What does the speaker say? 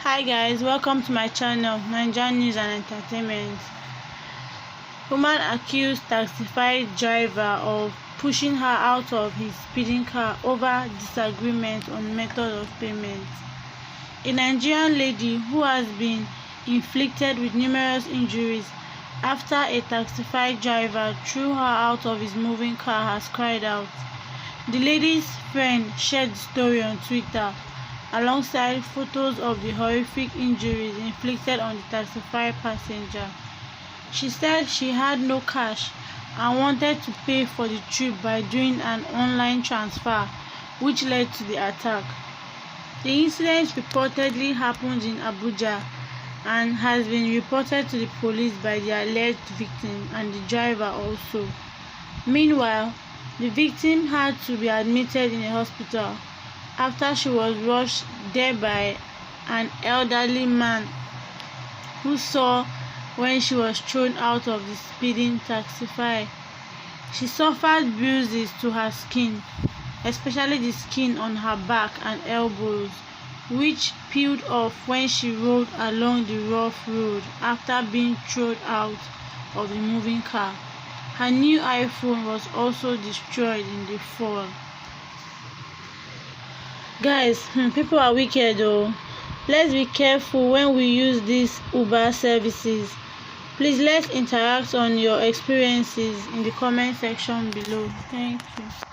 Hi guys, welcome to my channel, Nigerian News and Entertainment. Woman accused taxify driver of pushing her out of his speeding car over disagreement on method of payment. A Nigerian lady who has been inflicted with numerous injuries after a taxify driver threw her out of his moving car has cried out. The lady's friend shared the story on Twitter alongside photos of the horrific injuries inflicted on the taxify passenger. She said she had no cash and wanted to pay for the trip by doing an online transfer, which led to the attack. The incident reportedly happened in Abuja and has been reported to the police by the alleged victim and the driver also. Meanwhile, the victim had to be admitted in a hospital after she was rushed there by an elderly man who saw when she was thrown out of the speeding taxify. She suffered bruises to her skin, especially the skin on her back and elbows, which peeled off when she rode along the rough road after being thrown out of the moving car. Her new iPhone was also destroyed in the fall. Guys, people are wicked though. Let's be careful when we use these Uber services. Please let's interact on your experiences in the comment section below. Thank you.